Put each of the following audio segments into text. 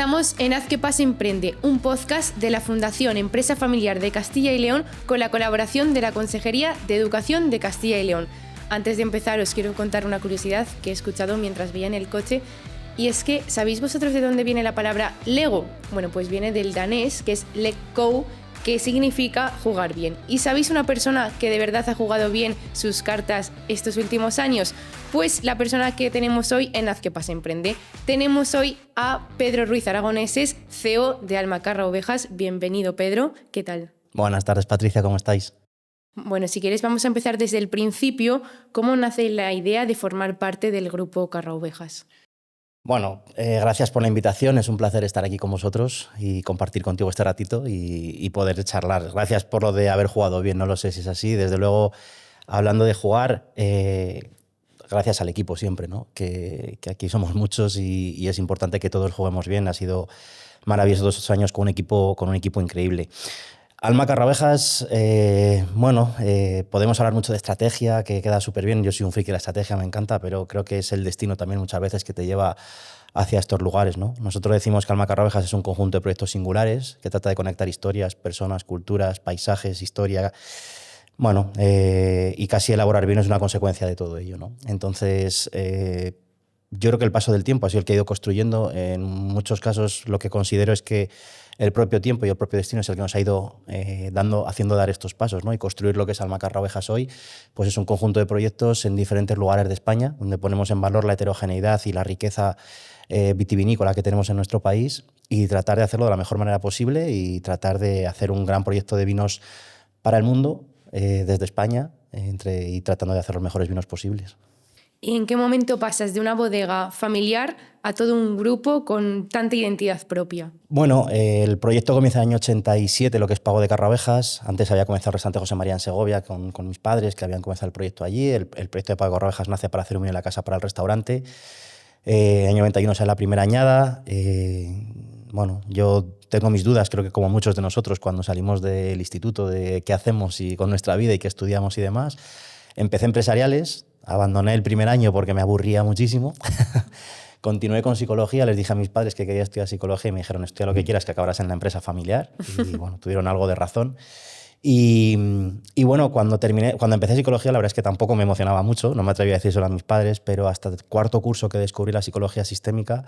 Estamos en Haz que Pase Emprende, un podcast de la Fundación Empresa Familiar de Castilla y León con la colaboración de la Consejería de Educación de Castilla y León. Antes de empezar os quiero contar una curiosidad que he escuchado mientras veía en el coche, y es que, ¿sabéis vosotros de dónde viene la palabra Lego? Bueno, pues viene del danés, que es leg go, que significa jugar bien. ¿Y sabéis una persona que de verdad ha jugado bien sus cartas estos últimos años? Pues la persona que tenemos hoy en Haz que Pase Emprende. Tenemos hoy a Pedro Ruiz Aragoneses, CEO de Almacarra Ovejas. Bienvenido, Pedro. ¿Qué tal? Buenas tardes, Patricia, ¿cómo estáis? Bueno, si quieres vamos a empezar desde el principio. ¿Cómo nace la idea de formar parte del grupo Carra Ovejas? Bueno, gracias por la invitación. Es un placer estar aquí con vosotros y compartir contigo este ratito y poder charlar. Gracias por lo de haber jugado bien, no lo sé si es así. Desde luego, hablando de jugar, gracias al equipo siempre, ¿no? Que aquí somos muchos y es importante que todos juguemos bien. Ha sido maravilloso 2 años con un equipo increíble. Almacarra Ovejas, podemos hablar mucho de estrategia, que queda súper bien. Yo soy un friki de la estrategia, me encanta, pero creo que es el destino también muchas veces que te lleva hacia estos lugares, ¿no? Nosotros decimos que Almacarra Ovejas es un conjunto de proyectos singulares que trata de conectar historias, personas, culturas, paisajes, historia, y casi elaborar bien es una consecuencia de todo ello, ¿no? Entonces, yo creo que el paso del tiempo ha sido el que ha ido construyendo. En muchos casos lo que considero es que el propio tiempo y el propio destino es el que nos ha ido haciendo dar estos pasos, ¿no? Y construir lo que es Almacarra Ovejas hoy, pues es un conjunto de proyectos en diferentes lugares de España, donde ponemos en valor la heterogeneidad y la riqueza vitivinícola que tenemos en nuestro país y tratar de hacerlo de la mejor manera posible y tratar de hacer un gran proyecto de vinos para el mundo desde España y tratando de hacer los mejores vinos posibles. ¿Y en qué momento pasas de una bodega familiar a todo un grupo con tanta identidad propia? Bueno, el proyecto comienza en el año 87, lo que es Pago de Carra Ovejas. Antes había comenzado el restaurante José María en Segovia con mis padres, que habían comenzado el proyecto allí. El proyecto de Pago de Carra Ovejas nace para hacer un vino en la casa para el restaurante. En el año 91 sale la primera añada. Yo tengo mis dudas, creo que como muchos de nosotros, cuando salimos del instituto, de qué hacemos y con nuestra vida y qué estudiamos y demás. Empecé empresariales. Abandoné el primer año porque me aburría muchísimo. Continué con psicología, les dije a mis padres que quería estudiar psicología y me dijeron, estudia lo que quieras, que acabarás en la empresa familiar. Y bueno, tuvieron algo de razón. Cuando empecé psicología, la verdad es que tampoco me emocionaba mucho, no me atreví a decir solo a mis padres, pero hasta el cuarto curso que descubrí la psicología sistémica,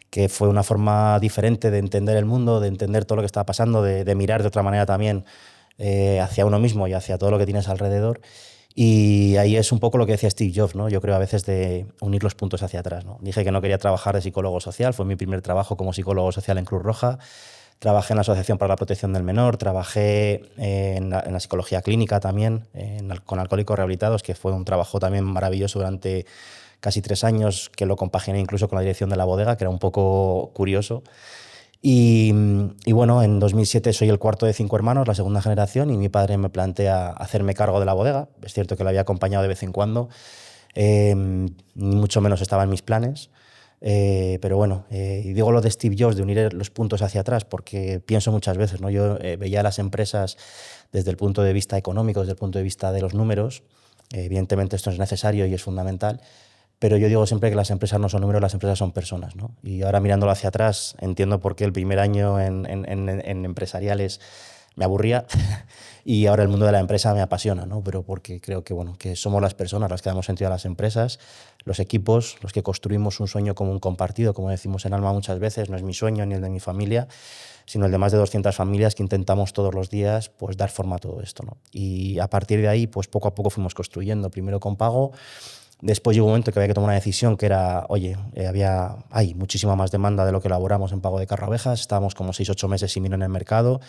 que fue una forma diferente de entender el mundo, de entender todo lo que estaba pasando, de mirar de otra manera también hacia uno mismo y hacia todo lo que tienes alrededor. Y ahí es un poco lo que decía Steve Jobs, ¿no? Yo creo a veces de unir los puntos hacia atrás, ¿no? Dije que no quería trabajar de psicólogo social, fue mi primer trabajo como psicólogo social en Cruz Roja. Trabajé en la Asociación para la Protección del Menor, trabajé en la psicología clínica también, con alcohólicos rehabilitados, que fue un trabajo también maravilloso durante casi 3 años, que lo compaginé incluso con la dirección de la bodega, que era un poco curioso. En 2007 soy el cuarto de 5 hermanos, la segunda generación, y mi padre me plantea hacerme cargo de la bodega. Es cierto que lo había acompañado de vez en cuando, ni mucho menos estaba en mis planes. Y digo lo de Steve Jobs, de unir los puntos hacia atrás, porque pienso muchas veces, ¿no? Yo veía las empresas desde el punto de vista económico, desde el punto de vista de los números. Evidentemente esto es necesario y es fundamental, pero yo digo siempre que las empresas no son números, las empresas son personas, ¿no? Y ahora mirándolo hacia atrás entiendo por qué el primer año en empresariales me aburría y ahora el mundo de la empresa me apasiona, ¿no? Pero porque creo que somos las personas las que damos sentido a las empresas, los equipos, los que construimos un sueño común compartido, como decimos en Alma muchas veces. No es mi sueño ni el de mi familia, sino el de más de 200 familias que intentamos todos los días pues dar forma a todo esto, ¿no? Y a partir de ahí pues poco a poco fuimos construyendo, primero con Pago. Después llegó un momento que había que tomar una decisión que era, hay muchísima más demanda de lo que elaboramos en Pago de Carra Ovejas. Estábamos como 6-8 meses sin vino en el mercado.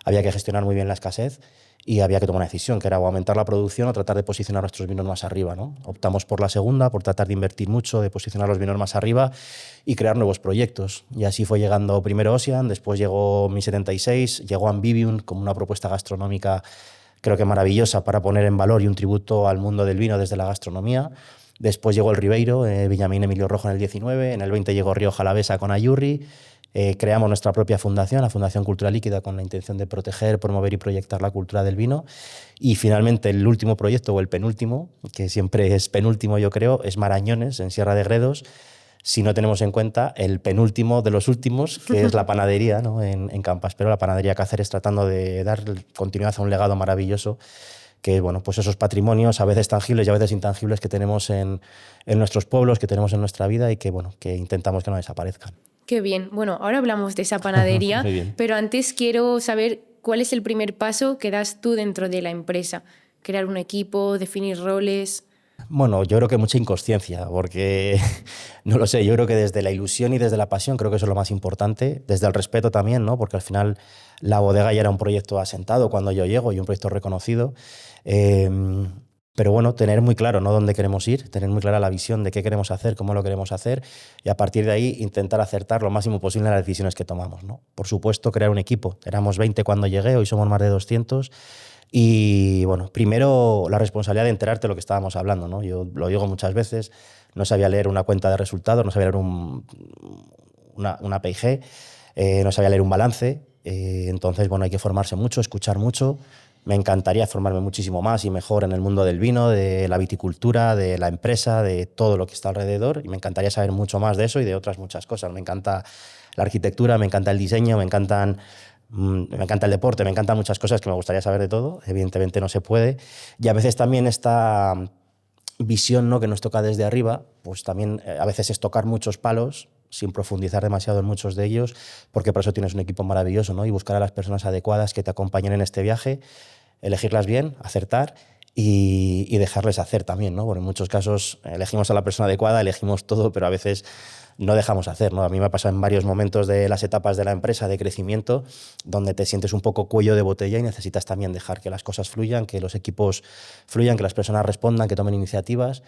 Había que gestionar muy bien la escasez y había que tomar una decisión, que era o aumentar la producción o tratar de posicionar nuestros vinos más arriba, ¿no? Optamos por la segunda, por tratar de invertir mucho, de posicionar los vinos más arriba y crear nuevos proyectos. Y así fue llegando primero Ocean, después llegó Mi 76, llegó Ambivium como una propuesta gastronómica creo que maravillosa para poner en valor y un tributo al mundo del vino desde la gastronomía. Después llegó el Ribeiro, Villamín Emilio Rojo en el 19, en el 20 llegó Rioja Alavesa con Ayurri. Creamos nuestra propia fundación, la Fundación Cultural Líquida, con la intención de proteger, promover y proyectar la cultura del vino. Y finalmente el último proyecto, o el penúltimo, que siempre es penúltimo yo creo, es Marañones, en Sierra de Gredos, si no tenemos en cuenta el penúltimo de los últimos, que es la panadería, ¿no? en Campaspero, la panadería Cáceres, tratando de dar continuidad a un legado maravilloso, que bueno, pues esos patrimonios a veces tangibles y a veces intangibles que tenemos en nuestros pueblos, que tenemos en nuestra vida y que, bueno, que intentamos que no desaparezcan. Qué bien. Bueno, ahora hablamos de esa panadería, Muy bien. pero antes quiero saber cuál es el primer paso que das tú dentro de la empresa. Crear un equipo, definir roles. Bueno, yo creo que mucha inconsciencia, porque no lo sé, yo creo que desde la ilusión y desde la pasión creo que eso es lo más importante, desde el respeto también, ¿no? Porque al final la bodega ya era un proyecto asentado cuando yo llego y un proyecto reconocido. Eh, pero bueno, tener muy claro, ¿no?, dónde queremos ir, tener muy clara la visión de qué queremos hacer, cómo lo queremos hacer y a partir de ahí intentar acertar lo máximo posible en las decisiones que tomamos, ¿no? Por supuesto, crear un equipo. Éramos 20 cuando llegué, hoy somos más de 200. Y bueno, primero la responsabilidad de enterarte de lo que estábamos hablando, ¿no? Yo lo digo muchas veces, no sabía leer una cuenta de resultados, no sabía leer una PIG, no sabía leer un balance, entonces bueno, hay que formarse mucho, escuchar mucho. Me encantaría formarme muchísimo más y mejor en el mundo del vino, de la viticultura, de la empresa, de todo lo que está alrededor y me encantaría saber mucho más de eso y de otras muchas cosas. Me encanta la arquitectura, me encanta el diseño, me encanta el deporte, me encantan muchas cosas que me gustaría saber de todo. Evidentemente no se puede. Y a veces también esta visión, ¿no?, que nos toca desde arriba, pues también a veces es tocar muchos palos sin profundizar demasiado en muchos de ellos, porque por eso tienes un equipo maravilloso, ¿no? Y buscar a las personas adecuadas que te acompañen en este viaje, elegirlas bien, acertar y dejarles hacer también, ¿no? Porque en muchos casos elegimos a la persona adecuada, elegimos todo, pero a veces no dejamos hacer, ¿no? A mí me ha pasado en varios momentos de las etapas de la empresa de crecimiento donde te sientes un poco cuello de botella y necesitas también dejar que las cosas fluyan, que los equipos fluyan, que las personas respondan, que tomen iniciativas,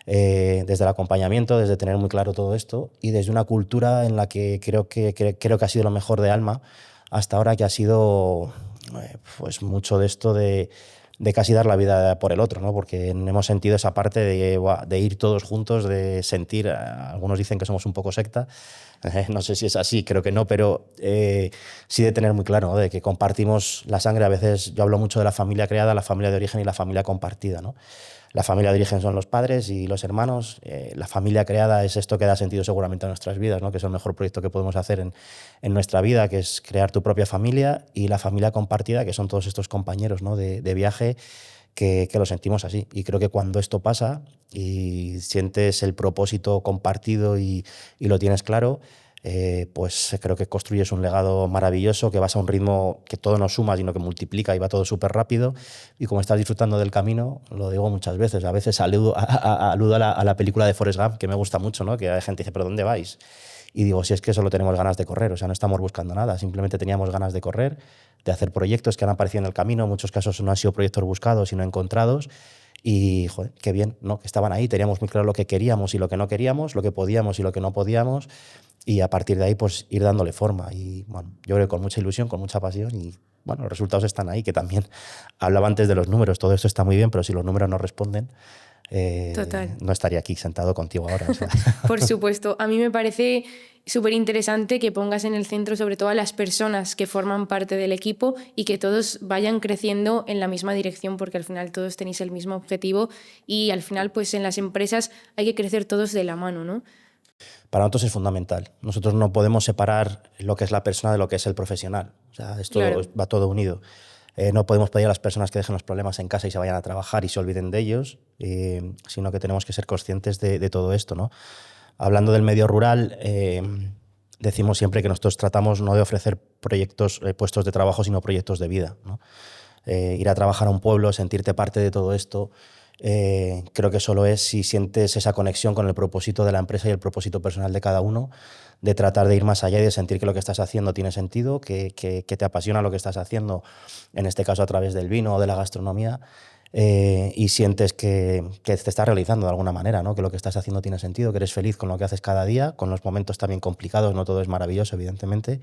desde el acompañamiento, desde tener muy claro todo esto y desde una cultura en la que creo que ha sido lo mejor de Alma hasta ahora, que ha sido pues mucho de esto de casi dar la vida por el otro, ¿no? Porque hemos sentido esa parte de ir todos juntos, de sentir, algunos dicen que somos un poco secta, no sé si es así, creo que no, pero sí de tener muy claro, ¿no?, de que compartimos la sangre. A veces yo hablo mucho de la familia creada, la familia de origen y la familia compartida, ¿no? La familia de origen son los padres y los hermanos. La familia creada es esto que da sentido seguramente a nuestras vidas, ¿no?, que es el mejor proyecto que podemos hacer en nuestra vida, que es crear tu propia familia, y la familia compartida, que son todos estos compañeros, ¿no?, de viaje, que lo sentimos así. Y creo que cuando esto pasa y sientes el propósito compartido y lo tienes claro, pues creo que construyes un legado maravilloso, que vas a un ritmo que todo no suma, sino que multiplica y va todo súper rápido. Y como estás disfrutando del camino, lo digo muchas veces, a veces aludo a la película de Forrest Gump, que me gusta mucho, ¿no?, que la gente dice, ¿pero dónde vais? Y digo, si es que solo tenemos ganas de correr, o sea, no estamos buscando nada, simplemente teníamos ganas de correr, de hacer proyectos que han aparecido en el camino. En muchos casos no han sido proyectos buscados, sino encontrados. Y, joder, qué bien, ¿no?, que estaban ahí, teníamos muy claro lo que queríamos y lo que no queríamos, lo que podíamos y lo que no podíamos, y a partir de ahí, pues, ir dándole forma. Y, bueno, yo creo que con mucha ilusión, con mucha pasión, y, bueno, los resultados están ahí, que también hablaba antes de los números. Todo esto está muy bien, pero si los números no responden, Total. no estaría aquí sentado contigo ahora. O sea. Por supuesto, a mí me parece súper interesante que pongas en el centro sobre todo a las personas que forman parte del equipo y que todos vayan creciendo en la misma dirección, porque al final todos tenéis el mismo objetivo y al final pues en las empresas hay que crecer todos de la mano, ¿no? Para nosotros es fundamental. Nosotros no podemos separar lo que es la persona de lo que es el profesional. O sea, esto Claro. va todo unido. No podemos pedir a las personas que dejen los problemas en casa y se vayan a trabajar y se olviden de ellos, sino que tenemos que ser conscientes de todo esto, ¿no? Hablando del medio rural, decimos siempre que nosotros tratamos no de ofrecer proyectos, puestos de trabajo, sino proyectos de vida, ¿no? Ir a trabajar a un pueblo, sentirte parte de todo esto, creo que solo es si sientes esa conexión con el propósito de la empresa y el propósito personal de cada uno, de tratar de ir más allá y de sentir que lo que estás haciendo tiene sentido, que te apasiona lo que estás haciendo, en este caso a través del vino o de la gastronomía, y sientes que te estás realizando de alguna manera, ¿no?, que lo que estás haciendo tiene sentido, que eres feliz con lo que haces cada día, con los momentos también complicados, no todo es maravilloso, evidentemente,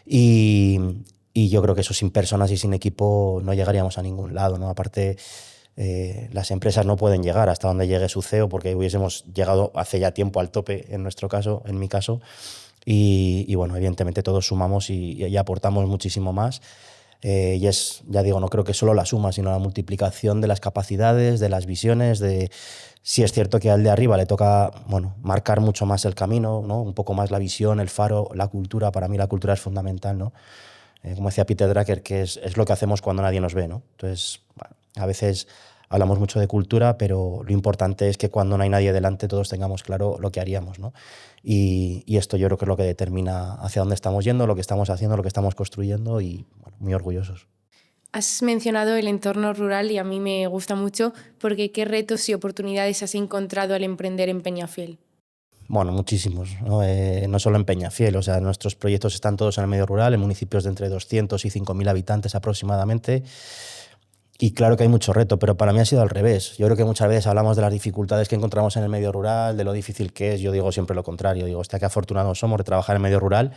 y yo creo que eso, sin personas y sin equipo no llegaríamos a ningún lado, ¿no? Aparte, las empresas no pueden llegar hasta donde llegue su CEO, porque hubiésemos llegado hace ya tiempo al tope, en nuestro caso, en mi caso, y bueno, evidentemente todos sumamos y aportamos muchísimo más. Y es, ya digo, no creo que solo la suma, sino la multiplicación de las capacidades, de las visiones, Sí es cierto que al de arriba le toca, bueno, marcar mucho más el camino, ¿no? Un poco más la visión, el faro, la cultura. Para mí la cultura es fundamental, ¿no? Como decía Peter Drucker, que es lo que hacemos cuando nadie nos ve, ¿no? Entonces, bueno, a veces hablamos mucho de cultura, pero lo importante es que cuando no hay nadie delante todos tengamos claro lo que haríamos, ¿no? Y esto yo creo que es lo que determina hacia dónde estamos yendo, lo que estamos haciendo, lo que estamos construyendo y, bueno, muy orgullosos. Has mencionado el entorno rural y a mí me gusta mucho porque ¿qué retos y oportunidades has encontrado al emprender en Peñafiel? Bueno, muchísimos, ¿no? No solo en Peñafiel, o sea, nuestros proyectos están todos en el medio rural, en municipios de entre 200 y 5.000 habitantes aproximadamente. Y claro que hay mucho reto, pero para mí ha sido al revés. Yo creo que muchas veces hablamos de las dificultades que encontramos en el medio rural, de lo difícil que es. Yo digo siempre lo contrario. Digo, hostia, qué afortunados somos de trabajar en el medio rural,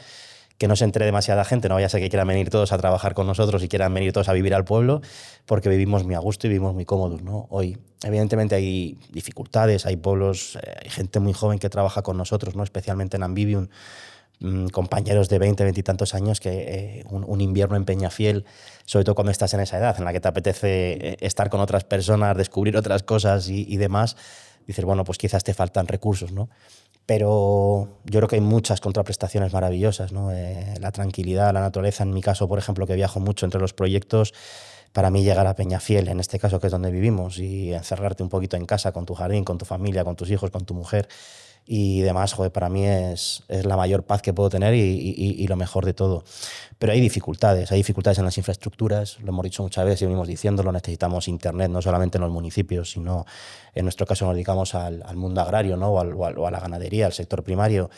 que no se entere demasiada gente, no vaya a ser que quieran venir todos a trabajar con nosotros y quieran venir todos a vivir al pueblo, porque vivimos muy a gusto y vivimos muy cómodos, ¿no? Hoy, evidentemente, hay dificultades, hay pueblos, hay gente muy joven que trabaja con nosotros, ¿no? Especialmente en Ambivium, compañeros de 20 y tantos años que un invierno en Peñafiel, sobre todo cuando estás en esa edad en la que te apetece estar con otras personas, descubrir otras cosas y demás, dices, bueno, pues quizás te faltan recursos, ¿no? Pero yo creo que hay muchas contraprestaciones maravillosas, ¿no? La tranquilidad, la naturaleza, en mi caso, por ejemplo, que viajo mucho entre los proyectos, para mí llegar a Peñafiel, en este caso que es donde vivimos, y encerrarte un poquito en casa con tu jardín, con tu familia, con tus hijos, con tu mujer y demás, joder, para mí es la mayor paz que puedo tener y lo mejor de todo. Pero hay dificultades en las infraestructuras, lo hemos dicho muchas veces y venimos diciéndolo, necesitamos internet no solamente en los municipios, sino en nuestro caso nos dedicamos al mundo agrario, ¿no? o a la ganadería, al sector primario.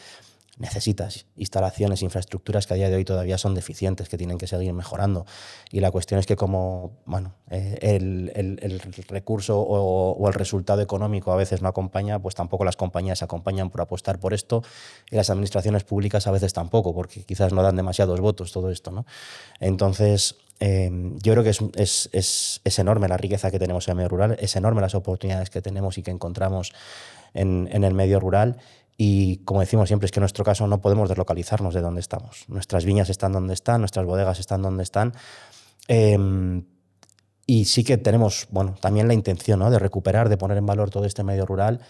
Necesitas instalaciones, infraestructuras que a día de hoy todavía son deficientes, que tienen que seguir mejorando. Y la cuestión es que como bueno, el recurso o el resultado económico a veces no acompaña, pues tampoco las compañías acompañan por apostar por esto y las administraciones públicas a veces tampoco, porque quizás no dan demasiados votos todo esto, ¿no? Entonces, yo creo que es enorme la riqueza que tenemos en el medio rural, es enorme las oportunidades que tenemos y que encontramos en el medio rural. Y como decimos siempre, es que en nuestro caso no podemos deslocalizarnos de donde estamos. Nuestras viñas están donde están, nuestras bodegas están donde están. Y sí que tenemos, bueno, también la intención, ¿no? De recuperar, de poner en valor todo este medio rural,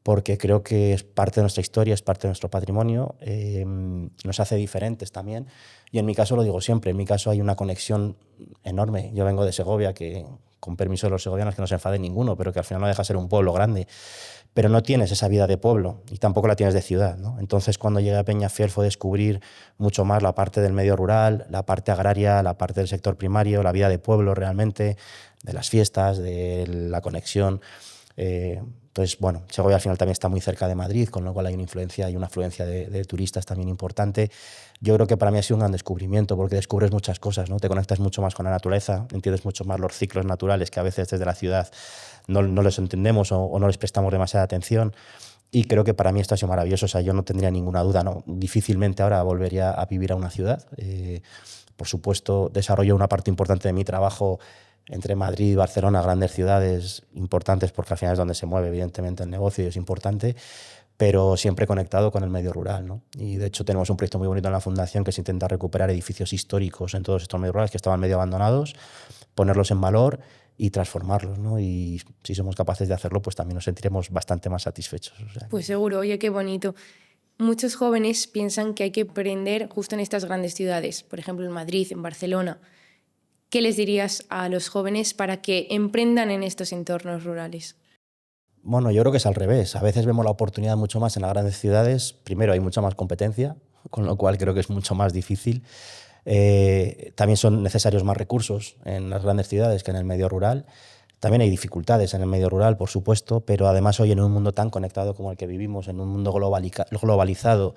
porque creo que es parte de nuestra historia, es parte de nuestro patrimonio, nos hace diferentes también. Y en mi caso lo digo siempre, en mi caso hay una conexión enorme. Yo vengo de Segovia, que con permiso de los segovianos, que no se enfade ninguno, pero que al final no deja de ser un pueblo grande. Pero no tienes esa vida de pueblo y tampoco la tienes de ciudad, ¿no? Entonces, cuando llegué a Peñafiel fue descubrir mucho más la parte del medio rural, la parte agraria, la parte del sector primario, la vida de pueblo realmente, de las fiestas, de la conexión. Entonces, bueno, Segovia al final también está muy cerca de Madrid, con lo cual hay una influencia y una afluencia de turistas también importante. Yo creo que para mí ha sido un gran descubrimiento porque descubres muchas cosas, ¿no? Te conectas mucho más con la naturaleza, entiendes mucho más los ciclos naturales que a veces desde la ciudad no los entendemos o no les prestamos demasiada atención. Y creo que para mí esto ha sido maravilloso. O sea, yo no tendría ninguna duda, ¿no? Difícilmente ahora volvería a vivir a una ciudad. Por supuesto, desarrollo una parte importante de mi trabajo entre Madrid y Barcelona, grandes ciudades importantes, porque al final es donde se mueve, evidentemente, el negocio y es importante, pero siempre conectado con el medio rural, ¿no? Y de hecho tenemos un proyecto muy bonito en la Fundación que se intenta recuperar edificios históricos en todos estos medios rurales que estaban medio abandonados, ponerlos en valor y transformarlos, ¿no? Y si somos capaces de hacerlo, pues también nos sentiremos bastante más satisfechos. O sea, Pues seguro, oye, qué bonito. Muchos jóvenes piensan que hay que emprender justo en estas grandes ciudades, por ejemplo en Madrid, en Barcelona. ¿Qué les dirías a los jóvenes para que emprendan en estos entornos rurales? bueno, yo creo que es al revés. A veces vemos la oportunidad mucho más en las grandes ciudades. Primero, hay mucha más competencia, con lo cual creo que es mucho más difícil. También son necesarios más recursos en las grandes ciudades que en el medio rural. También hay dificultades en el medio rural, por supuesto, pero además hoy en un mundo tan conectado como el que vivimos, en un mundo globalizado,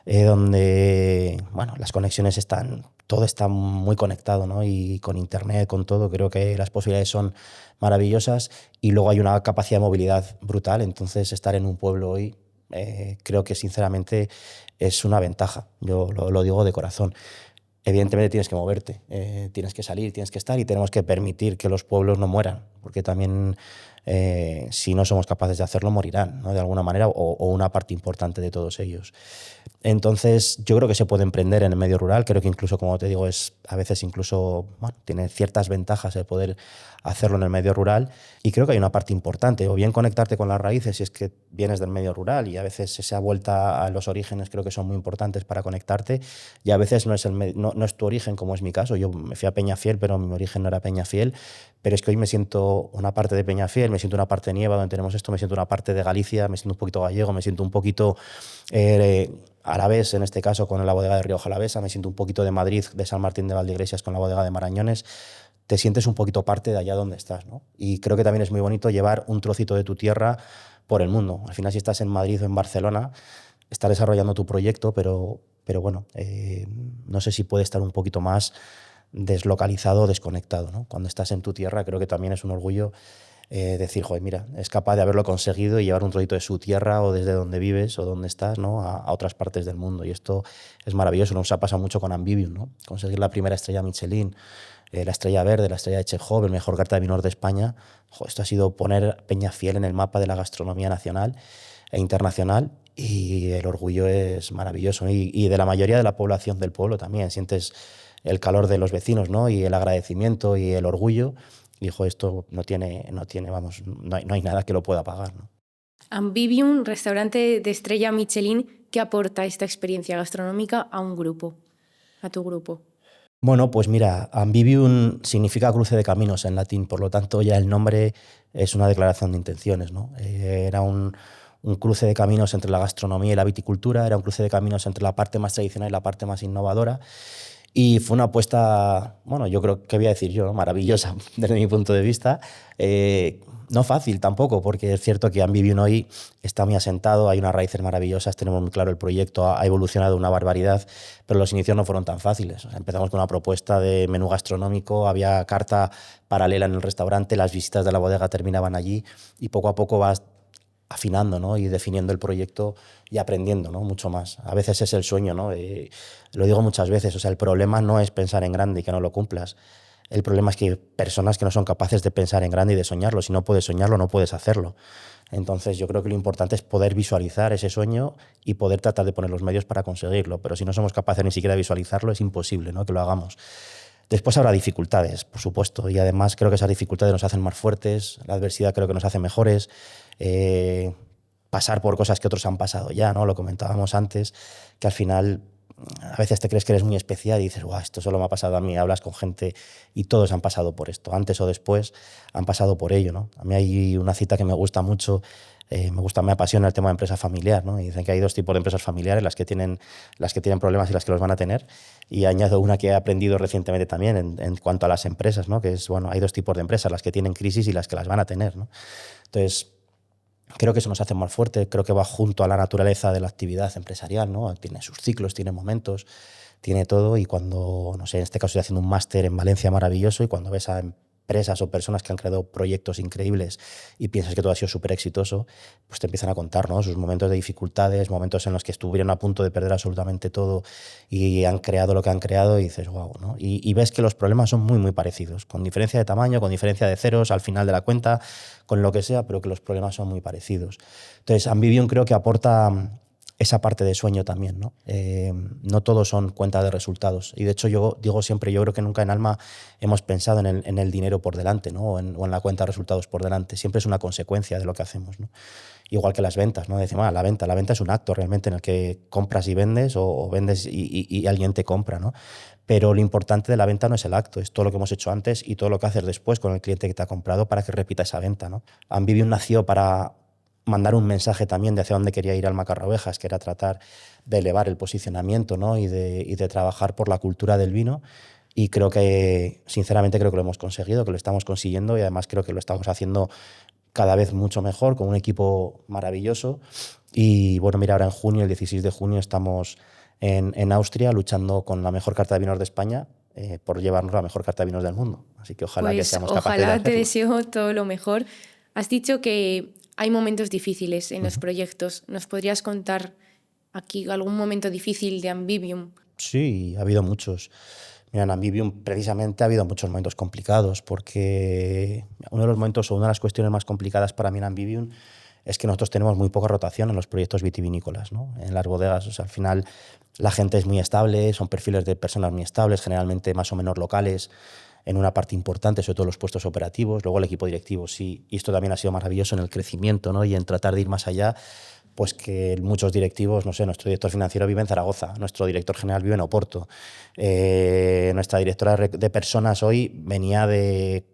donde bueno, las conexiones están, todo está muy conectado, ¿no? Y con internet, con todo, creo que las posibilidades son maravillosas y luego hay una capacidad de movilidad brutal, entonces estar en un pueblo hoy creo que sinceramente es una ventaja, yo lo digo de corazón. Evidentemente tienes que moverte, tienes que salir, tienes que estar y tenemos que permitir que los pueblos no mueran, porque también si no somos capaces de hacerlo, morirán, ¿no? De alguna manera, o una parte importante de todos ellos. Entonces, yo creo que se puede emprender en el medio rural. Creo que incluso, como te digo, a veces incluso tiene ciertas ventajas el poder hacerlo en el medio rural. Y creo que hay una parte importante, o bien conectarte con las raíces si es que vienes del medio rural, y a veces esa vuelta a los orígenes creo que son muy importantes para conectarte, y a veces no es tu origen, como es mi caso. Yo me fui a Peñafiel, pero mi origen no era Peñafiel, pero es que hoy me siento una parte de Peñafiel, me siento una parte de Nieva, donde tenemos esto, me siento una parte de Galicia, me siento un poquito gallego, me siento un poquito alavés, en este caso con la bodega de Rioja Alavesa, me siento un poquito de Madrid, de San Martín de Valdeiglesias con la bodega de Marañones. Te sientes un poquito parte de allá donde estás, ¿no? Y creo que también es muy bonito llevar un trocito de tu tierra por el mundo. Al final, si estás en Madrid o en Barcelona, estás desarrollando tu proyecto, pero bueno, no sé si puede estar un poquito más deslocalizado o desconectado, ¿no? Cuando estás en tu tierra, creo que también es un orgullo decir, joder, mira, es capaz de haberlo conseguido y llevar un trocito de su tierra o desde donde vives o donde estás, ¿no? a otras partes del mundo. Y esto es maravilloso. Nos ha pasado mucho con Ambivium, ¿no? Conseguir la primera estrella Michelin, la estrella verde, la estrella de Chekhov, el mejor carta de vinos de España. Joder, esto ha sido poner Peñafiel en el mapa de la gastronomía nacional e internacional, y el orgullo es maravilloso, ¿no? Y de la mayoría de la población del pueblo también. Sientes el calor de los vecinos, ¿no? Y el agradecimiento y el orgullo. Y dijo, esto vamos, no hay nada que lo pueda pagar, ¿no? Ambivium, restaurante de estrella Michelin, ¿qué aporta esta experiencia gastronómica a un grupo, a tu grupo? Bueno, pues mira, Ambivium significa cruce de caminos en latín, por lo tanto ya el nombre es una declaración de intenciones, ¿no? Era un cruce de caminos entre la gastronomía y la viticultura, era un cruce de caminos entre la parte más tradicional y la parte más innovadora. Y fue una apuesta, bueno, yo creo que voy a decir yo, ¿no? Maravillosa desde mi punto de vista. No fácil tampoco, porque es cierto que Ambivium hoy está muy asentado, hay unas raíces maravillosas, tenemos muy claro el proyecto, ha evolucionado una barbaridad, pero los inicios no fueron tan fáciles. O sea, empezamos con una propuesta de menú gastronómico, había carta paralela en el restaurante, las visitas de la bodega terminaban allí, y poco a poco vas afinando, ¿no? Y definiendo el proyecto y aprendiendo, ¿no? Mucho más. A veces es el sueño, ¿no? Lo digo muchas veces, o sea, el problema no es pensar en grande y que no lo cumplas. El problema es que hay personas que no son capaces de pensar en grande y de soñarlo. Si no puedes soñarlo, no puedes hacerlo. Entonces yo creo que lo importante es poder visualizar ese sueño y poder tratar de poner los medios para conseguirlo. Pero si no somos capaces ni siquiera de visualizarlo, es imposible, ¿no? Que lo hagamos. Después habrá dificultades, por supuesto, y además creo que esas dificultades nos hacen más fuertes, la adversidad creo que nos hace mejores, pasar por cosas que otros han pasado ya, ¿no? Lo comentábamos antes, que al final a veces te crees que eres muy especial y dices, guau, esto solo me ha pasado a mí, hablas con gente y todos han pasado por esto, antes o después han pasado por ello, ¿no? A mí hay una cita que me gusta mucho, me apasiona el tema de empresa familiar, ¿no? Y dicen que hay dos tipos de empresas familiares, las que tienen problemas y las que los van a tener. Y añado una que he aprendido recientemente también en cuanto a las empresas, ¿no? Que es, bueno, hay dos tipos de empresas, las que tienen crisis y las que las van a tener, ¿no? Entonces, creo que eso nos hace más fuerte, creo que va junto a la naturaleza de la actividad empresarial, ¿no? Tiene sus ciclos, tiene momentos, tiene todo, y cuando, no sé, en este caso estoy haciendo un máster en Valencia maravilloso, y cuando ves a empresas o personas que han creado proyectos increíbles y piensas que todo ha sido súper exitoso, pues te empiezan a contar, ¿no? Sus momentos de dificultades, momentos en los que estuvieron a punto de perder absolutamente todo y han creado lo que han creado, y dices, wow, ¿no? Y ves que los problemas son muy, muy parecidos, con diferencia de tamaño, con diferencia de ceros al final de la cuenta, con lo que sea, pero que los problemas son muy parecidos. Entonces, Ambivium creo que aporta esa parte de sueño también, ¿no? No todos son cuenta de resultados. Y de hecho yo digo siempre, yo creo que nunca en Alma hemos pensado en el dinero por delante, ¿no? o en la cuenta de resultados por delante. Siempre es una consecuencia de lo que hacemos, ¿no? Igual que las ventas, ¿no? Decimos, la venta es un acto realmente en el que compras y vendes, o vendes y alguien te compra, ¿no? Pero lo importante de la venta no es el acto, es todo lo que hemos hecho antes y todo lo que haces después con el cliente que te ha comprado para que repita esa venta, ¿no? Ambivium nació para mandar un mensaje también de hacia dónde quería ir Alma Carraovejas, que era tratar de elevar el posicionamiento, ¿no? y de trabajar por la cultura del vino. Y creo que, sinceramente, creo que lo hemos conseguido, que lo estamos consiguiendo, y además creo que lo estamos haciendo cada vez mucho mejor, con un equipo maravilloso. Y bueno, mira, ahora en junio, el 16 de junio, estamos en Austria luchando con la mejor carta de vinos de España, por llevarnos la mejor carta de vinos del mundo. Así que ojalá que seamos capaces de hacerlo. Ojalá, te deseo todo lo mejor. Has dicho que hay momentos difíciles en los proyectos. ¿Nos podrías contar aquí algún momento difícil de Ambivium? Sí, ha habido muchos. Mira, en Ambivium precisamente ha habido muchos momentos complicados, porque uno de los momentos o una de las cuestiones más complicadas para mí en Ambivium es que nosotros tenemos muy poca rotación en los proyectos vitivinícolas, ¿no? En las bodegas. O sea, al final la gente es muy estable, son perfiles de personas muy estables, generalmente más o menos locales, en una parte importante, sobre todo los puestos operativos, luego el equipo directivo sí, y esto también ha sido maravilloso en el crecimiento, ¿no? Y en tratar de ir más allá, pues que muchos directivos, no sé, nuestro director financiero vive en Zaragoza, nuestro director general vive en Oporto, nuestra directora de personas hoy venía de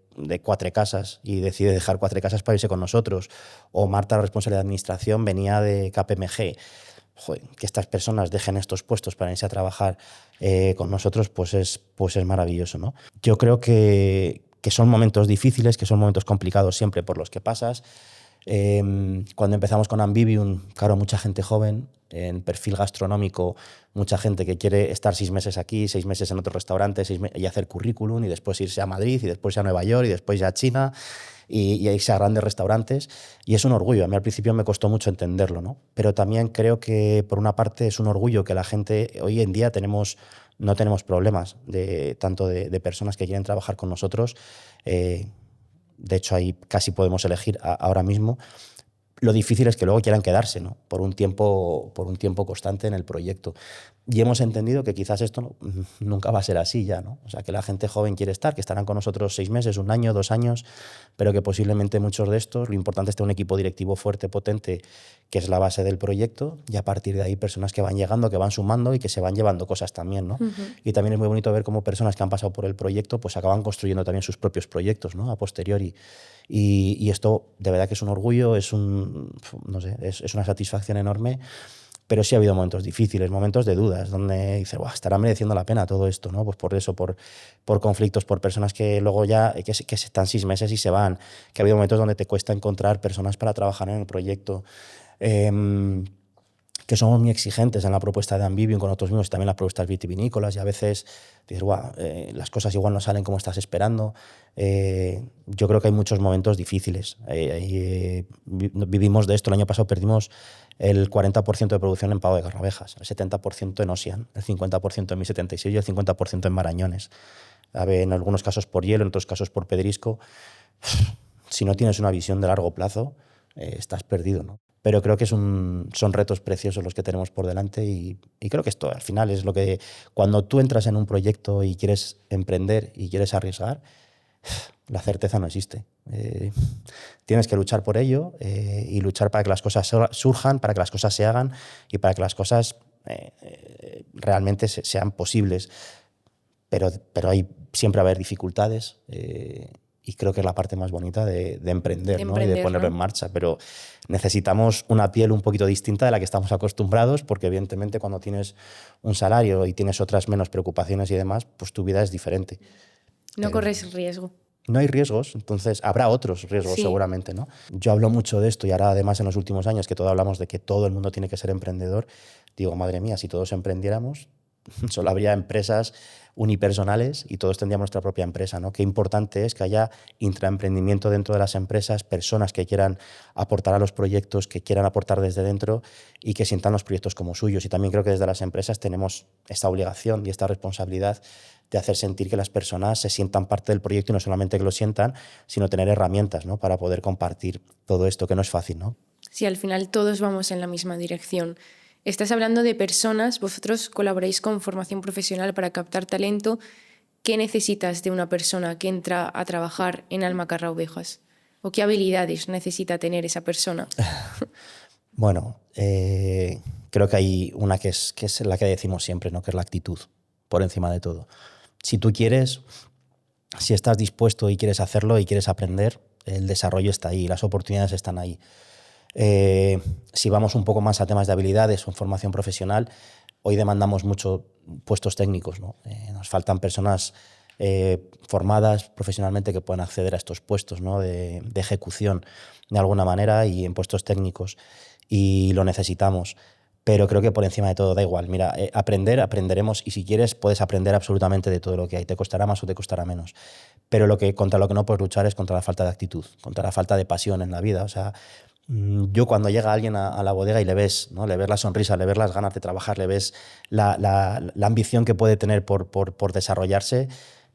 Cuatro Casas y decide dejar Cuatro Casas para irse con nosotros, o Marta, la responsable de administración, venía de KPMG. Joder, que estas personas dejen estos puestos para irse a trabajar con nosotros, pues es maravilloso, ¿no? Yo creo que son momentos difíciles, que son momentos complicados siempre por los que pasas. Cuando empezamos con Ambivium, claro, mucha gente joven, en perfil gastronómico, mucha gente que quiere estar 6 meses aquí, 6 meses en otro restaurante, y hacer currículum, y después irse a Madrid, y después a Nueva York, y después ya a China, y irse a grandes restaurantes. Y es un orgullo. A mí al principio me costó mucho entenderlo, ¿no? Pero también creo que, por una parte, es un orgullo que la gente, hoy en día no tenemos problemas tanto de personas que quieren trabajar con nosotros. De hecho, ahí casi podemos elegir ahora mismo. Lo difícil es que luego quieran quedarse, ¿no? por un tiempo constante en el proyecto. Y hemos entendido que quizás esto nunca va a ser así ya, ¿no? O sea, que la gente joven quiere estar, que estarán con nosotros 6 meses, 1 año, 2 años, pero que posiblemente muchos de estos, lo importante es tener un equipo directivo fuerte, potente, que es la base del proyecto, y a partir de ahí personas que van llegando, que van sumando y que se van llevando cosas también, ¿no? Y también es muy bonito ver cómo personas que han pasado por el proyecto pues acaban construyendo también sus propios proyectos, ¿no? A posteriori. Y esto de verdad que es un orgullo, es una satisfacción enorme, pero sí ha habido momentos difíciles, momentos de dudas, donde dices, estará mereciendo la pena todo esto, ¿no? Pues por eso, por conflictos, por personas que luego ya que están 6 meses y se van, que ha habido momentos donde te cuesta encontrar personas para trabajar en el proyecto, que somos muy exigentes en la propuesta de Ambivium con nosotros mismos y también las propuestas vitivinícolas, y a veces dices, las cosas igual no salen como estás esperando. Yo creo que hay muchos momentos difíciles. Vivimos de esto. El año pasado perdimos el 40% de producción en Pago de Garravejas, el 70% en Ossian, el 50% en 1076 y el 50% en Marañones. En algunos casos por hielo, en otros casos por pedrisco. Si no tienes una visión de largo plazo, estás perdido, ¿no? Pero creo que son retos preciosos los que tenemos por delante, y creo que esto al final es lo que, cuando tú entras en un proyecto y quieres emprender y quieres arriesgar, la certeza no existe. Tienes que luchar por ello, y luchar para que las cosas surjan, para que las cosas se hagan y para que las cosas realmente sean posibles. Pero siempre va a haber dificultades. Y creo que es la parte más bonita de emprender, ¿no? Y de ponerlo en marcha. Pero necesitamos una piel un poquito distinta de la que estamos acostumbrados, porque evidentemente cuando tienes un salario y tienes otras menos preocupaciones y demás, pues tu vida es diferente. No corres riesgo. No hay riesgos, entonces habrá otros riesgos seguramente, ¿no? Yo hablo mucho de esto, y ahora además en los últimos años que todo hablamos de que todo el mundo tiene que ser emprendedor, digo, madre mía, si todos emprendiéramos, solo habría empresas unipersonales y todos tendríamos nuestra propia empresa, ¿no? Qué importante es que haya intraemprendimiento dentro de las empresas, personas que quieran aportar a los proyectos, que quieran aportar desde dentro y que sientan los proyectos como suyos. Y también creo que desde las empresas tenemos esta obligación y esta responsabilidad de hacer sentir que las personas se sientan parte del proyecto, y no solamente que lo sientan, sino tener herramientas, ¿no? Para poder compartir todo esto, que no es fácil, ¿no? Sí, al final todos vamos en la misma dirección. Estás hablando de personas, vosotros colaboráis con formación profesional para captar talento. ¿Qué necesitas de una persona que entra a trabajar en Almacarra Ovejas? ¿O qué habilidades necesita tener esa persona? Bueno, creo que hay una que es la que decimos siempre, ¿no? Que es la actitud, por encima de todo. Si tú quieres, si estás dispuesto y quieres hacerlo y quieres aprender, el desarrollo está ahí, las oportunidades están ahí. Si vamos un poco más a temas de habilidades o formación profesional, hoy demandamos mucho puestos técnicos, ¿no? Nos faltan personas formadas profesionalmente que puedan acceder a estos puestos, ¿no? de ejecución de alguna manera y en puestos técnicos, y lo necesitamos. Pero creo que por encima de todo da igual. Mira, aprenderemos, y si quieres puedes aprender absolutamente de todo lo que hay. Te costará más o te costará menos. Pero contra lo que no puedes luchar es contra la falta de actitud, contra la falta de pasión en la vida. O sea, Yo cuando llega alguien a la bodega y le ves, ¿no? Le ves la sonrisa, le ves las ganas de trabajar, le ves la ambición que puede tener por desarrollarse,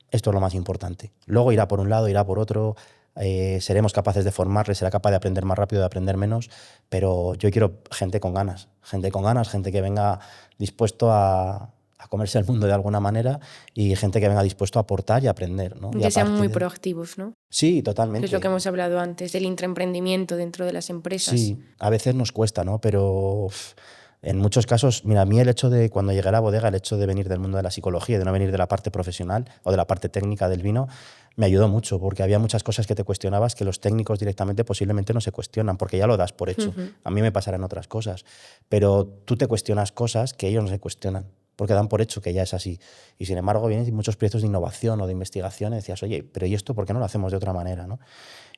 esto es lo más importante. Luego irá por un lado, irá por otro, seremos capaces de formarle, será capaz de aprender más rápido, de aprender menos, pero yo quiero gente con ganas, gente que venga dispuesto a comerse el mundo de alguna manera y gente que venga dispuesto a aportar y aprender, ¿no? Y Que sean muy proactivos, ¿no? Sí, Que totalmente. es lo que hemos hablado antes, del intraemprendimiento dentro de las empresas. Sí, a veces nos cuesta, ¿no? Pero en muchos casos, mira, a mí el hecho de, cuando llegué a la bodega, el hecho de venir del mundo de la psicología, de no venir de la parte profesional o de la parte técnica del vino, me ayudó mucho, porque había muchas cosas que te cuestionabas que los técnicos directamente posiblemente no se cuestionan, porque ya lo das por hecho. A mí me pasarán otras cosas, pero tú te cuestionas cosas que ellos no se cuestionan, porque dan por hecho que ya es así. Y sin embargo, vienen muchos proyectos de innovación o de investigación y decías, oye, pero ¿y esto por qué no lo hacemos de otra manera, no?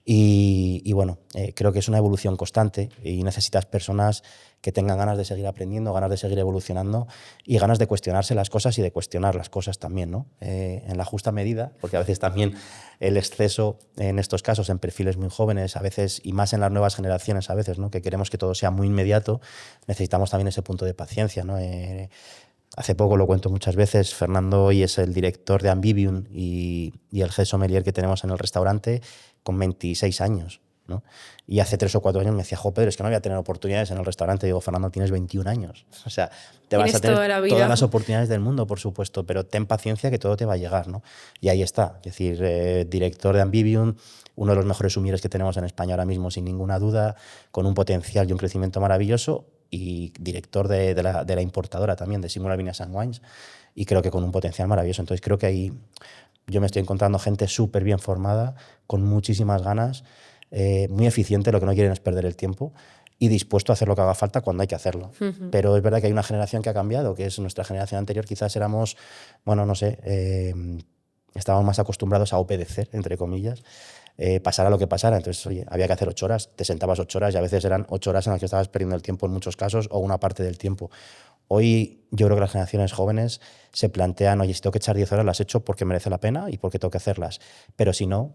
Y bueno, creo que es una evolución constante y necesitas personas que tengan ganas de seguir aprendiendo, ganas de seguir evolucionando y ganas de cuestionarse las cosas y de cuestionar las cosas también, ¿no? En la justa medida, porque a veces también el exceso en estos casos, en perfiles muy jóvenes, a veces, y más en las nuevas generaciones a veces, ¿no? Que queremos que todo sea muy inmediato, necesitamos también ese punto de paciencia, ¿no? Hace poco, lo cuento muchas veces, Fernando hoy es el director de Ambivium y el head sommelier que tenemos en el restaurante con 26 años, ¿no? Y hace 3 o 4 años me decía, jo, Pedro, es que no voy a tener oportunidades en el restaurante. Digo, Fernando, tienes 21 años. O sea, te vas a tener todas las oportunidades del mundo, por supuesto, pero ten paciencia que todo te va a llegar, ¿no? Y ahí está, es decir, director de Ambivium, uno de los mejores sommeliers que tenemos en España ahora mismo, sin ninguna duda, con un potencial y un crecimiento maravilloso, y director de la importadora también, de Singular Vineyards and Wines, y creo que con un potencial maravilloso. Entonces creo que ahí yo me estoy encontrando gente súper bien formada, con muchísimas ganas, muy eficiente, lo que no quieren es perder el tiempo y dispuesto a hacer lo que haga falta cuando hay que hacerlo. Pero es verdad que hay una generación que ha cambiado, que es nuestra generación anterior. Quizás éramos, bueno, no sé, estábamos más acostumbrados a obedecer, entre comillas, pasara lo que pasara. Entonces, oye, había que hacer 8 horas, te sentabas 8 horas y a veces eran 8 horas en las que estabas perdiendo el tiempo en muchos casos o una parte del tiempo. Hoy yo creo que las generaciones jóvenes se plantean, oye, si tengo que echar 10 horas, las echo porque merece la pena y porque tengo que hacerlas. Pero si no,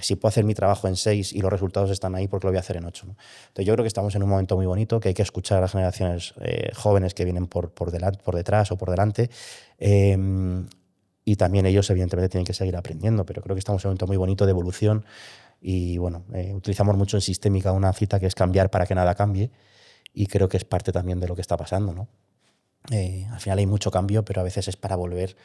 si puedo hacer mi trabajo en 6 y los resultados están ahí, porque lo voy a hacer en 8, ¿no? Entonces yo creo que estamos en un momento muy bonito, que hay que escuchar a las generaciones jóvenes que vienen por detrás o por delante. Y también ellos, evidentemente, tienen que seguir aprendiendo, pero creo que estamos en un momento muy bonito de evolución y, bueno, utilizamos mucho en sistémica una cita que es cambiar para que nada cambie, y creo que es parte también de lo que está pasando, ¿no? Al final hay mucho cambio, pero a veces es para volver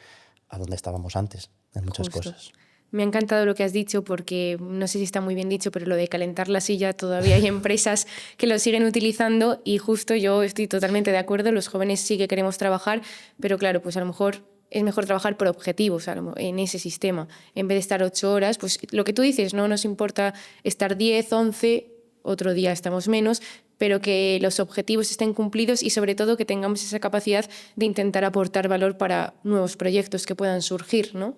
a donde estábamos antes, en muchas cosas. Me ha encantado lo que has dicho, porque no sé si está muy bien dicho, pero lo de calentar la silla, todavía hay empresas que lo siguen utilizando y justo yo estoy totalmente de acuerdo. Los jóvenes sí que queremos trabajar, pero claro, pues a lo mejor es mejor trabajar por objetivos en ese sistema. En vez de estar 8 horas, pues lo que tú dices, no nos importa estar 10, 11, otro día estamos menos, pero que los objetivos estén cumplidos y sobre todo que tengamos esa capacidad de intentar aportar valor para nuevos proyectos que puedan surgir, ¿no?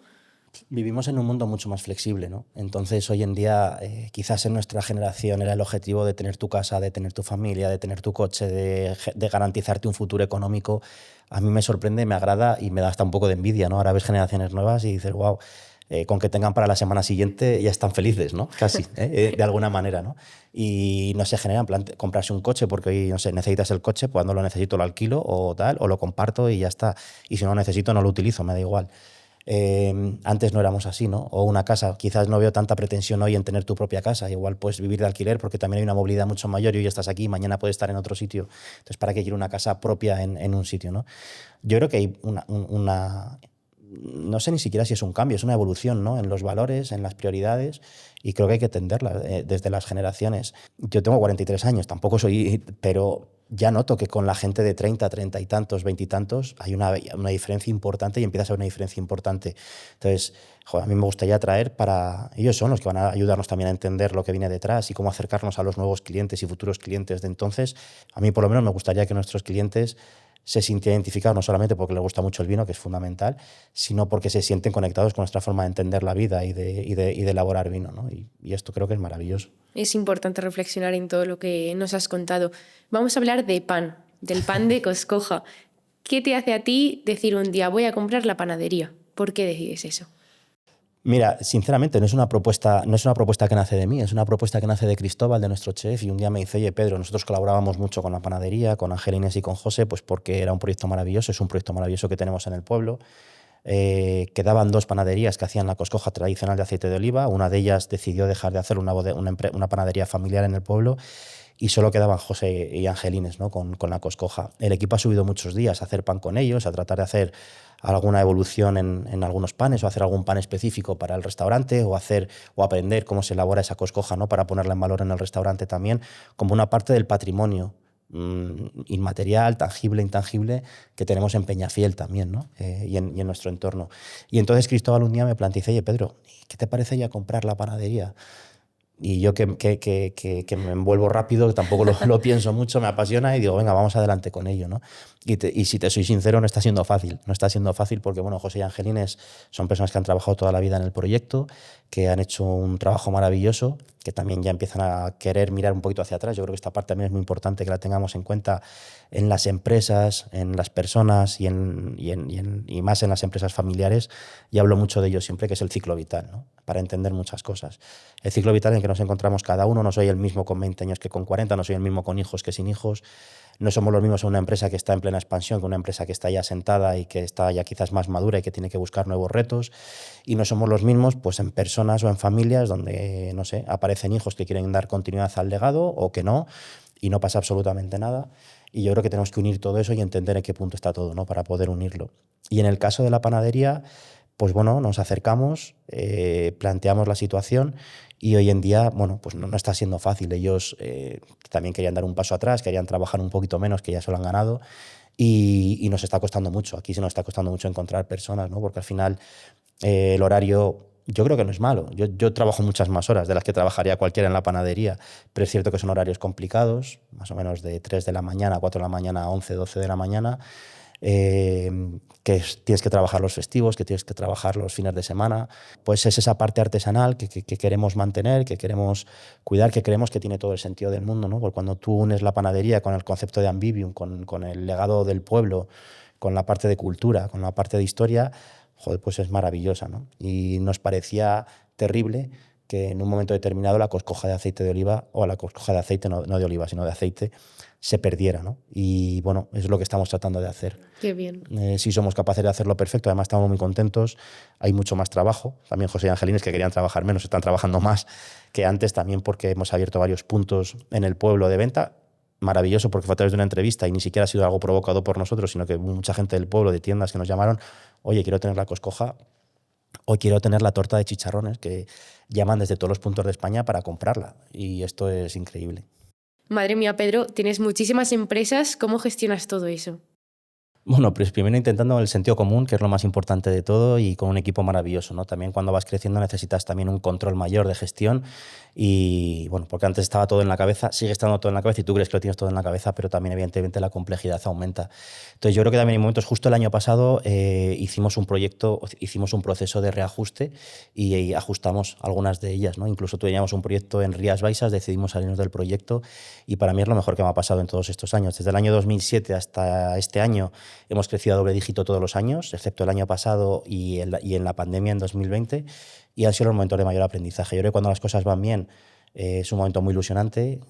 Vivimos en un mundo mucho más flexible, ¿no? Entonces, hoy en día, quizás en nuestra generación era el objetivo de tener tu casa, de tener tu familia, de tener tu coche, de garantizarte un futuro económico. A mí me sorprende, me agrada y me da hasta un poco de envidia, ¿no? Ahora ves generaciones nuevas y dices, wow, con que tengan para la semana siguiente ya están felices, ¿no? Casi, de alguna manera, ¿no? Y no se genera en plan comprarse un coche porque hoy, no sé, necesitas el coche, cuando lo necesito lo alquilo o tal, o lo comparto y ya está. Y si no lo necesito no lo utilizo, me da igual. Antes no éramos así, ¿no? O una casa, quizás no veo tanta pretensión hoy en tener tu propia casa, igual puedes vivir de alquiler porque también hay una movilidad mucho mayor y hoy estás aquí, mañana puedes estar en otro sitio. Entonces, ¿para qué quiero una casa propia en un sitio, ¿no? Yo creo que hay no sé ni siquiera si es un cambio, es una evolución, ¿no? En los valores, en las prioridades, y creo que hay que tenderla desde las generaciones. Yo tengo 43 años, tampoco soy, pero ya noto que con la gente de 30, 30 y tantos, 20 y tantos, hay una diferencia importante y empieza a ser una diferencia importante. Entonces, joder, a mí me gustaría traer para... Ellos son los que van a ayudarnos también a entender lo que viene detrás y cómo acercarnos a los nuevos clientes y futuros clientes de entonces. A mí, por lo menos, me gustaría que nuestros clientes se sienten identificados no solamente porque les gusta mucho el vino, que es fundamental, sino porque se sienten conectados con nuestra forma de entender la vida y de elaborar vino, ¿no? Y esto creo que es maravilloso. Es importante reflexionar en todo lo que nos has contado. Vamos a hablar de pan, del pan de Coscoja. ¿Qué te hace a ti decir un día voy a comprar la panadería? ¿Por qué decides eso? Mira, sinceramente, no es una propuesta que nace de mí, es una propuesta que nace de Cristóbal, de nuestro chef, y un día me dice, oye, Pedro, nosotros colaborábamos mucho con la panadería, con Angelines y con José, pues porque era un proyecto maravilloso, es un proyecto maravilloso que tenemos en el pueblo. Quedaban dos panaderías que hacían la coscoja tradicional de aceite de oliva, una de ellas decidió dejar de hacer una panadería familiar en el pueblo, y solo quedaban José y Angelines, ¿no? con la coscoja. El equipo ha subido muchos días a hacer pan con ellos, a tratar de hacer alguna evolución en algunos panes, o hacer algún pan específico para el restaurante, o aprender cómo se elabora esa coscoja, ¿no? Para ponerla en valor en el restaurante también, como una parte del patrimonio inmaterial, tangible, intangible, que tenemos en Peñafiel también, ¿no? Y en nuestro entorno. Y entonces Cristóbal un día me planteó, oye, Pedro, ¿qué te parece ya comprar la panadería? Y yo que me envuelvo rápido, que tampoco lo pienso mucho, me apasiona y digo, venga, vamos adelante con ello, ¿no? Y si te soy sincero, no está siendo fácil. No está siendo fácil porque, bueno, José y Angelines son personas que han trabajado toda la vida en el proyecto, que han hecho un trabajo maravilloso, que también ya empiezan a querer mirar un poquito hacia atrás. Yo creo que esta parte también es muy importante que la tengamos en cuenta en las empresas, en las personas y más en las empresas familiares. Y hablo mucho de ello siempre, que es el ciclo vital, ¿no? Para entender muchas cosas. El ciclo vital en el que nos encontramos cada uno, no soy el mismo con 20 años que con 40, no soy el mismo con hijos que sin hijos, no somos los mismos en una empresa que está en plena expansión que una empresa que está ya sentada y que está ya quizás más madura y que tiene que buscar nuevos retos, y no somos los mismos pues en personas o en familias donde, no sé, aparecen hijos que quieren dar continuidad al legado o que no, y no pasa absolutamente nada. Y yo creo que tenemos que unir todo eso y entender en qué punto está todo, ¿no? Para poder unirlo. Y en el caso de la panadería, pues bueno, nos acercamos, planteamos la situación, y hoy en día, bueno, pues no está siendo fácil. Ellos también querían dar un paso atrás, querían trabajar un poquito menos, que ya se lo han ganado, y nos está costando mucho. Aquí sí nos está costando mucho encontrar personas, ¿no? Porque al final el horario yo creo que no es malo. Yo trabajo muchas más horas de las que trabajaría cualquiera en la panadería, pero es cierto que son horarios complicados, más o menos de 3 de la mañana a 4 de la mañana a 11, 12 de la mañana, tienes que trabajar los festivos, que tienes que trabajar los fines de semana. Pues es esa parte artesanal que queremos mantener, que queremos cuidar, que creemos que tiene todo el sentido del mundo, ¿no? Porque cuando tú unes la panadería con el concepto de Ambivium, con el legado del pueblo, con la parte de cultura, con la parte de historia, joder, pues es maravillosa, ¿no? Y nos parecía terrible que en un momento determinado la coscoja de aceite de oliva, o la coscoja de aceite, no de oliva, sino de aceite, se perdiera, ¿no? Y bueno, es lo que estamos tratando de hacer. Qué bien. Sí somos capaces de hacerlo perfecto, además estamos muy contentos, hay mucho más trabajo. También José y Angelines, que querían trabajar menos, están trabajando más que antes, también porque hemos abierto varios puntos en el pueblo de venta. Maravilloso, porque fue a través de una entrevista y ni siquiera ha sido algo provocado por nosotros, sino que mucha gente del pueblo, de tiendas, que nos llamaron, oye, quiero tener la coscoja o quiero tener la torta de chicharrones, que llaman desde todos los puntos de España para comprarla. Y esto es increíble. Madre mía, Pedro, tienes muchísimas empresas. ¿Cómo gestionas todo eso? Bueno, pues primero intentando el sentido común, que es lo más importante de todo, y con un equipo maravilloso, ¿no? También cuando vas creciendo necesitas también un control mayor de gestión, y bueno, porque antes estaba todo en la cabeza, sigue estando todo en la cabeza y tú crees que lo tienes todo en la cabeza, pero también evidentemente la complejidad aumenta. Entonces yo creo que también hay momentos, justo el año pasado hicimos un proceso de reajuste y ajustamos algunas de ellas, ¿no? Incluso teníamos un proyecto en Rías Baixas, decidimos salirnos del proyecto, y para mí es lo mejor que me ha pasado en todos estos años. Desde el año 2007 hasta este año hemos crecido a doble dígito todos los años, excepto el año pasado y en la pandemia en 2020, y han sido los momentos de mayor aprendizaje. Yo creo que cuando las cosas van bien es un momento muy ilusionante,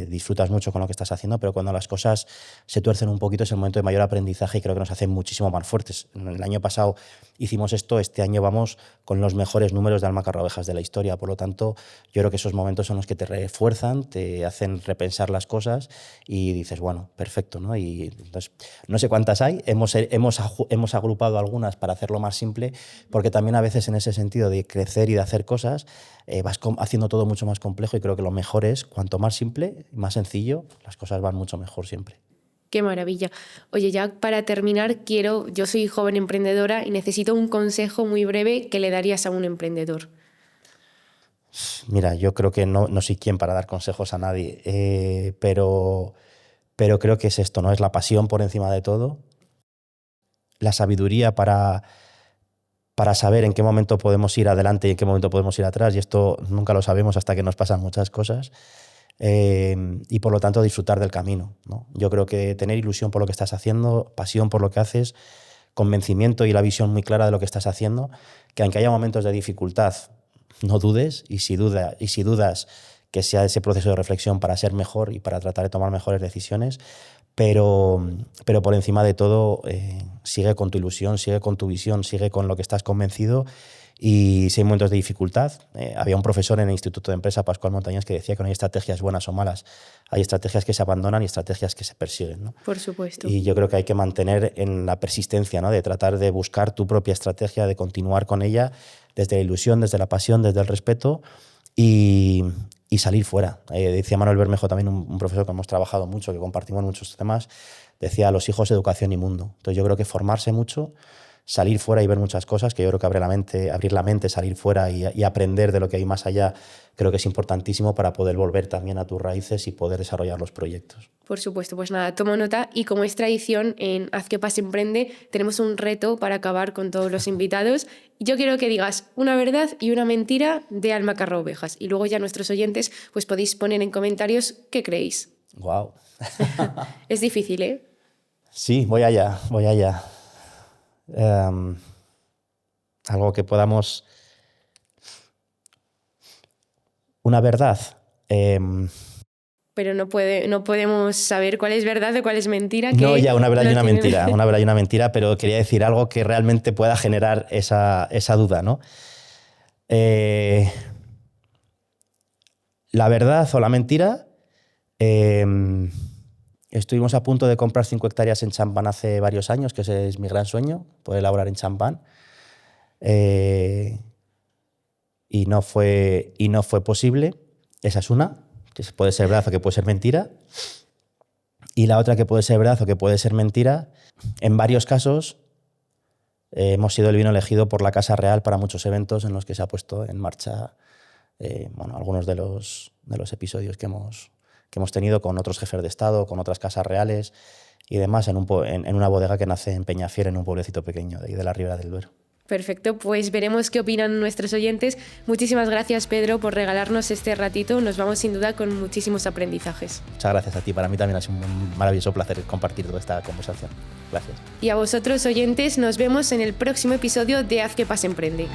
disfrutas mucho con lo que estás haciendo, pero cuando las cosas se tuercen un poquito es el momento de mayor aprendizaje, y creo que nos hace muchísimo más fuertes. El año pasado hicimos esto, este año vamos con los mejores números de almacarrovejas de la historia. Por lo tanto, yo creo que esos momentos son los que te refuerzan, te hacen repensar las cosas y dices, bueno, perfecto, ¿no? Y entonces, no sé cuántas hay, hemos agrupado algunas para hacerlo más simple, porque también a veces en ese sentido de crecer y de hacer cosas, vas haciendo todo mucho más complejo, y creo que lo mejor es, cuanto más simple, más sencillo, las cosas van mucho mejor siempre. Qué maravilla. Oye, ya para terminar, yo soy joven emprendedora y necesito un consejo muy breve que le darías a un emprendedor. Mira, yo creo que no soy quien para dar consejos a nadie, pero creo que es esto, ¿no? Es la pasión por encima de todo, la sabiduría para saber en qué momento podemos ir adelante y en qué momento podemos ir atrás, y esto nunca lo sabemos hasta que nos pasan muchas cosas, y por lo tanto disfrutar del camino, ¿no? Yo creo que tener ilusión por lo que estás haciendo, pasión por lo que haces, convencimiento y la visión muy clara de lo que estás haciendo, que aunque haya momentos de dificultad, no dudes, y si dudas, que sea ese proceso de reflexión para ser mejor y para tratar de tomar mejores decisiones, pero por encima de todo, sigue con tu ilusión, sigue con tu visión, sigue con lo que estás convencido. Y si hay momentos de dificultad, había un profesor en el Instituto de Empresa, Pascual Montañés, que decía que no hay estrategias buenas o malas, hay estrategias que se abandonan y estrategias que se persiguen, ¿no? Por supuesto. Y yo creo que hay que mantener en la persistencia, ¿no? De tratar de buscar tu propia estrategia, de continuar con ella desde la ilusión, desde la pasión, desde el respeto y salir fuera. Decía Manuel Bermejo, también un profesor que hemos trabajado mucho, que compartimos muchos temas, decía: a los hijos, educación y mundo. Entonces yo creo que formarse mucho, salir fuera y ver muchas cosas, que yo creo que abrir la mente, salir fuera y aprender de lo que hay más allá, creo que es importantísimo para poder volver también a tus raíces y poder desarrollar los proyectos. Por supuesto, pues nada, tomo nota, y como es tradición en Haz que Pase Emprende, tenemos un reto para acabar con todos los invitados. Yo quiero que digas una verdad y una mentira de Alma Carra Ovejas, y luego ya nuestros oyentes pues podéis poner en comentarios qué creéis. Wow. Es difícil, ¿eh? Sí, voy allá. Algo que podamos... Una verdad. Pero no podemos saber cuál es verdad o cuál es mentira. No, ya, una verdad y una mentira. Una verdad y una mentira, pero quería decir algo que realmente pueda generar esa duda, ¿no? La verdad o la mentira... estuvimos a punto de comprar 5 hectáreas en Champán hace varios años, que ese es mi gran sueño, poder elaborar en Champán. Y no fue posible. Esa es una, que puede ser verdad o que puede ser mentira. Y la otra, que puede ser verdad o que puede ser mentira. En varios casos hemos sido el vino elegido por la Casa Real para muchos eventos en los que se ha puesto en marcha algunos de los episodios que hemos tenido con otros jefes de Estado, con otras casas reales y demás, en una bodega que nace en Peñafiel, en un pueblecito pequeño de ahí de la Ribera del Duero. Perfecto, pues veremos qué opinan nuestros oyentes. Muchísimas gracias, Pedro, por regalarnos este ratito. Nos vamos sin duda con muchísimos aprendizajes. Muchas gracias a ti. Para mí también ha sido un maravilloso placer compartir toda esta conversación. Gracias. Y a vosotros, oyentes, nos vemos en el próximo episodio de Haz que Pase Emprende.